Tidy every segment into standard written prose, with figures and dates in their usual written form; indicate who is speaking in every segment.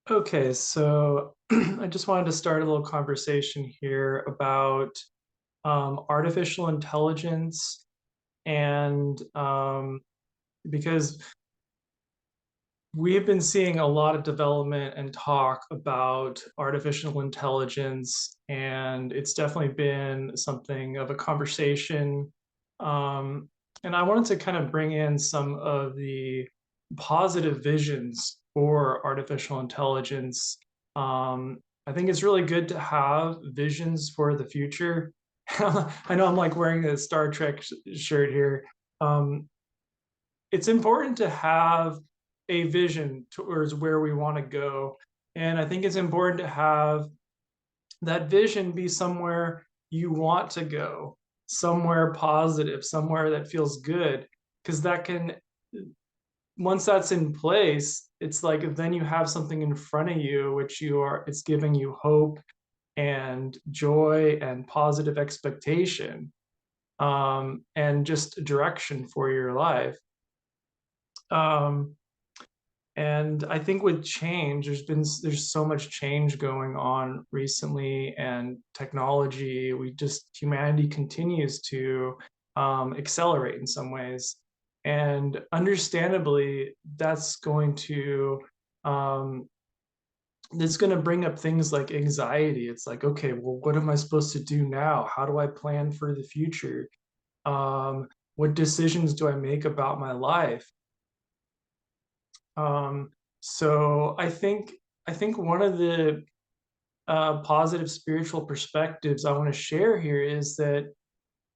Speaker 1: Okay, so I just wanted to start a little conversation here about artificial intelligence and because we have been seeing a lot of development and talk about artificial intelligence, and it's definitely been something of a conversation. Um, and I wanted to kind of bring in some of the positive visions for artificial intelligence. I think it's really good to have visions for the future. I know I'm like wearing a Star Trek shirt here. Um, it's important to have a vision towards where we want to go. And I think it's important to have that vision be somewhere you want to go, somewhere positive, somewhere that feels good. Because that can, once that's in place, it's like then you have something in front of you, which it's giving you hope and joy and positive expectation, and just direction for your life. Um, And I think with change, there's so much change going on recently, and technology. Humanity continues to accelerate in some ways, and understandably, um, that's going to bring up things like anxiety. It's like, okay, well, what am I supposed to do now? How do I plan for the future? What decisions do I make about my life? Um, so I think one of the positive spiritual perspectives I want to share here is that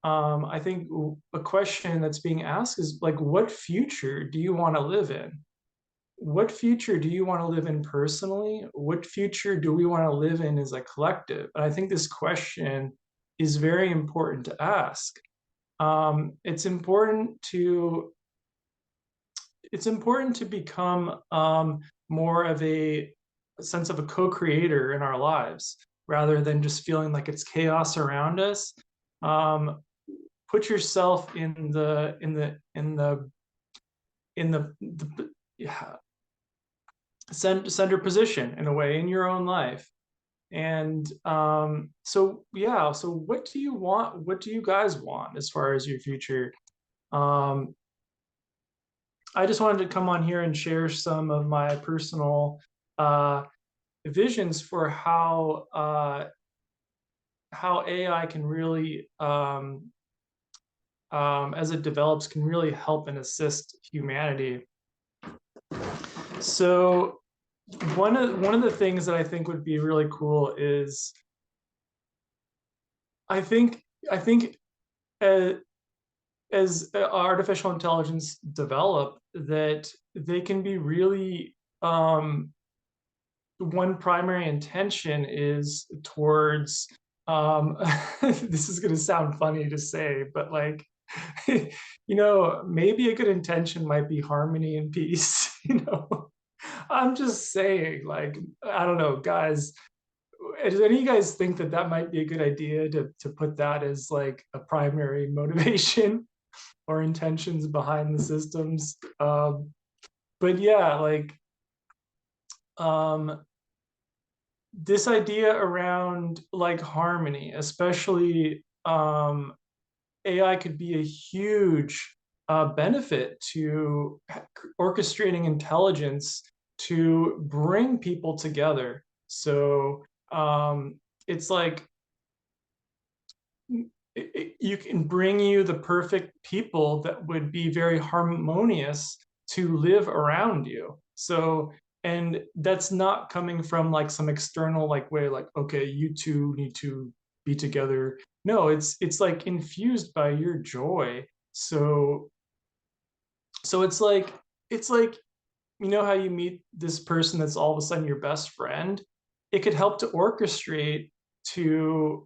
Speaker 1: I think a question that's being asked is like, what future do you want to live in? What future do you want to live in personally? What future do we want to live in as a collective? And I think this question is very important to ask. It's important to become more of a sense of a co-creator in our lives rather than just feeling like it's chaos around us. Um, Put yourself in the yeah, center position in a way in your own life. And so what do you want? What do you guys want as far as your future? Um, I just wanted to come on here and share some of my personal uh, visions for how AI can really, as it develops, can really help and assist humanity. So one of the things that I think would be really cool is I think I think uh, as artificial intelligence develop, that they can be really, one primary intention is towards, um this is going to sound funny to say, but like, maybe a good intention might be harmony and peace. I'm just saying, like, I don't know, guys. Does any of you guys think that that might be a good idea to put that as like a primary motivation or intentions behind the systems? But yeah, like, um, this idea around like harmony, especially, AI could be a huge benefit to orchestrating intelligence to bring people together. So it's like you can bring you the perfect people that would be very harmonious to live around you. So, and that's not coming from like some external like way, like, okay, you two need to be together. No, it's like infused by your joy. So it's like how you meet this person that's all of a sudden your best friend. It could help to orchestrate to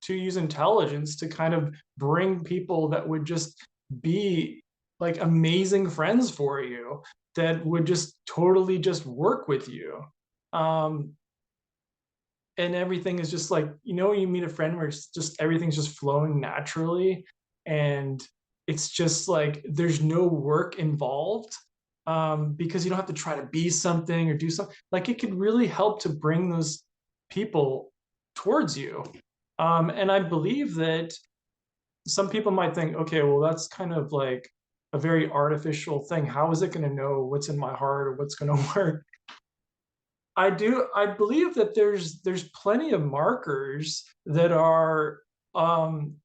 Speaker 1: use intelligence to kind of bring people that would just be like amazing friends for you, that would just totally just work with you. Um, and everything is just like, you meet a friend where it's just everything's just flowing naturally, and it's just like there's no work involved. because you don't have to try to be something or do something. Like it could really help to bring those people towards you. And I believe that some people might think, okay, well, that's kind of like a very artificial thing. How is it going to know what's in my heart or what's going to work? I believe that there's plenty of markers that are um,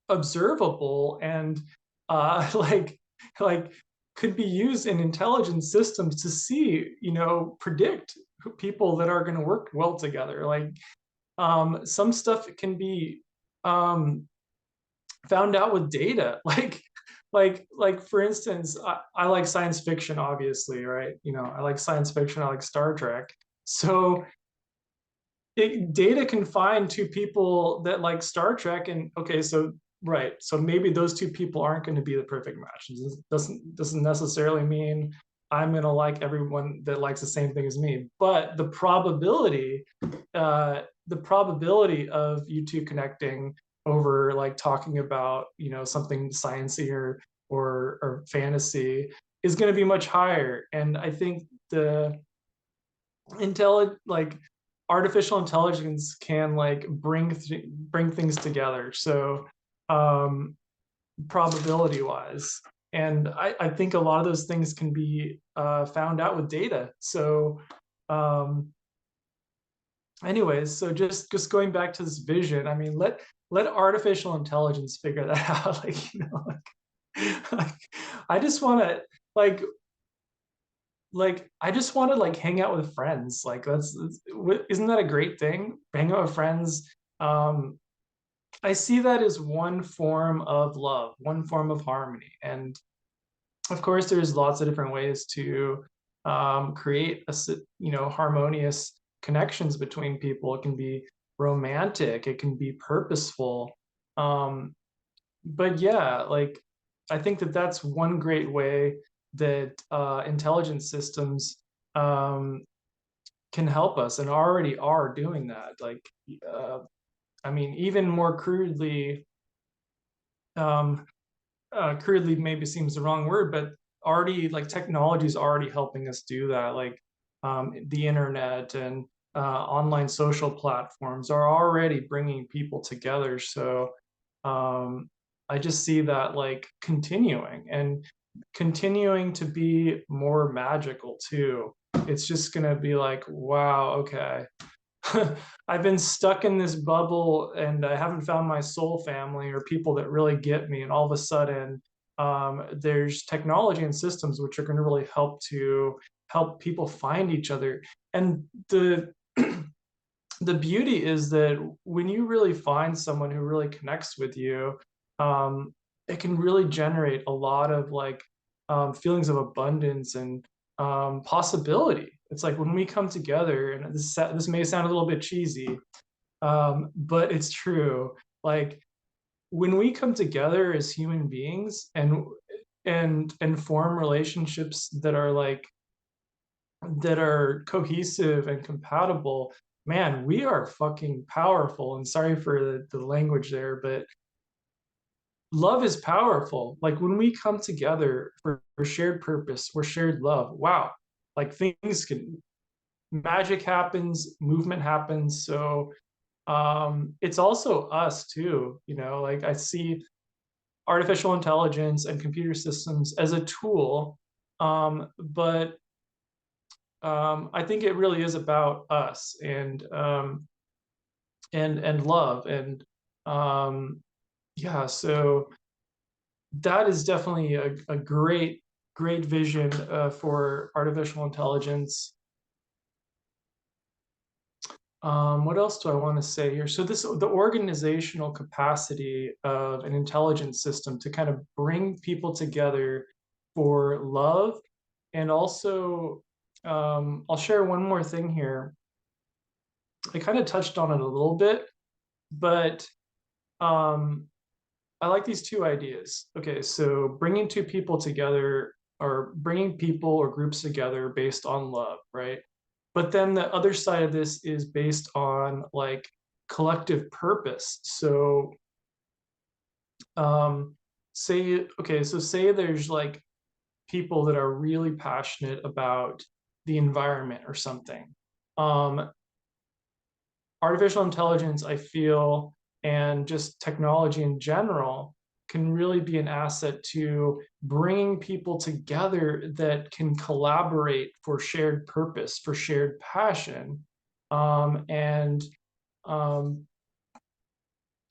Speaker 1: observable and like like could be used in intelligence systems to see, predict people that are going to work well together. Like some stuff can be um, found out with data. Like for instance, I like science fiction, obviously, right? I like science fiction. I like Star Trek. So data can find two people that like Star Trek, and okay, so right, so maybe those two people aren't going to be the perfect match. It doesn't necessarily mean I'm going to like everyone that likes the same thing as me, but the probability of you two connecting over like talking about something sciencey or fantasy is going to be much higher. And I think the like artificial intelligence can like bring things together. So um, probability wise, and I think a lot of those things can be found out with data. So um, anyways, so just going back to this vision, I mean, let artificial intelligence figure that out. Like, I just want to like I just want to like hang out with friends. Like isn't that a great thing? Hang out with friends. Um, I see that as one form of love, one form of harmony. And of course, there's lots of different ways to create harmonious connections between people. It can be romantic, it can be purposeful. Um, but yeah, like I think that that's one great way that intelligence systems um, can help us and already are doing that. Like, uh, I mean, even more um, crudely maybe seems the wrong word, but already like technology is already helping us do that. Like the internet and online social platforms are already bringing people together. So um, I just see that like continuing to be more magical too. It's just gonna be like, wow, okay. I've been stuck in this bubble and I haven't found my soul family or people that really get me. And all of a sudden, there's technology and systems which are going to really help people find each other. And the beauty is that when you really find someone who really connects with you, um, it can really generate a lot of like feelings of abundance and possibility. It's like when we come together, and this may sound a little bit cheesy, but it's true. Like when we come together as human beings and form relationships that are cohesive and compatible, man, we are fucking powerful. And sorry for the language there, but love is powerful. Like when we come together for shared purpose, for shared love, wow, like things can, magic happens, movement happens. So it's also us too, like I see artificial intelligence and computer systems as a tool, but I think it really is about us and love um, yeah. So that is definitely a great vision for artificial intelligence. What else do I want to say here? So the organizational capacity of an intelligence system to kind of bring people together for love, and also I'll share one more thing here. I kind of touched on it a little bit, but um, I like these two ideas. Okay, so bringing two people together or bringing people or groups together based on love, right? But then the other side of this is based on like collective purpose. So um say, okay, so say there's like people that are really passionate about the environment or something. Um, Artificial intelligence, I feel, and just technology in general can really be an asset to bringing people together that can collaborate for shared purpose, for shared passion. And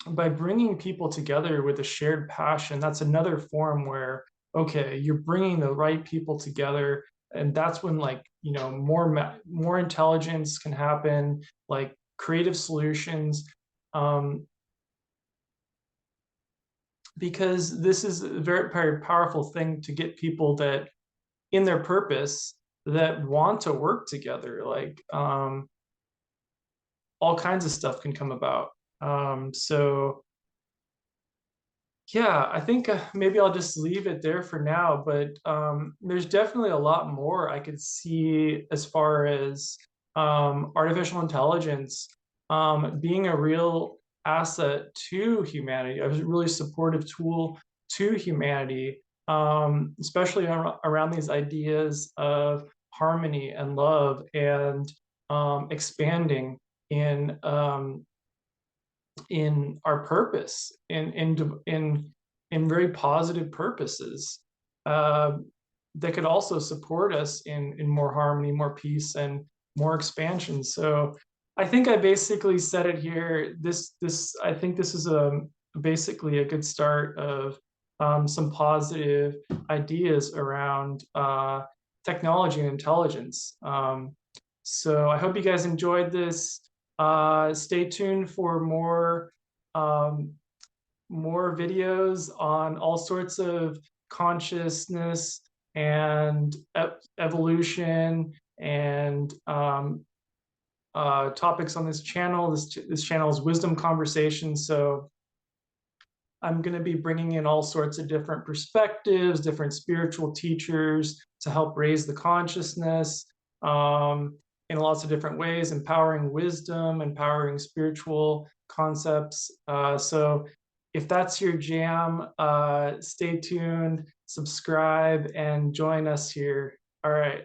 Speaker 1: by bringing people together with a shared passion, that's another form where, okay, you're bringing the right people together, and that's when, like, more intelligence can happen, like creative solutions, um, because this is a very, very powerful thing to get people that in their purpose that want to work together. Like, all kinds of stuff can come about. So yeah, I think, maybe I'll just leave it there for now, but, there's definitely a lot more I could see as far as, artificial intelligence, being a real asset to humanity, a really supportive tool to humanity, especially around these ideas of harmony and love and, expanding in, our purpose, in very positive purposes, uh, that could also support us in more harmony, more peace, and more expansion. So I think I basically said it here. This I think this is basically a good start of, some positive ideas around, technology and intelligence. So I hope you guys enjoyed this. Stay tuned for um, more videos on all sorts of consciousness and evolution and, topics on this channel. This channel is Wisdom Conversations, so I'm going to be bringing in all sorts of different perspectives, different spiritual teachers to help raise the consciousness, in lots of different ways, empowering wisdom, empowering spiritual concepts. So if that's your jam, stay tuned, subscribe, and join us here. All right.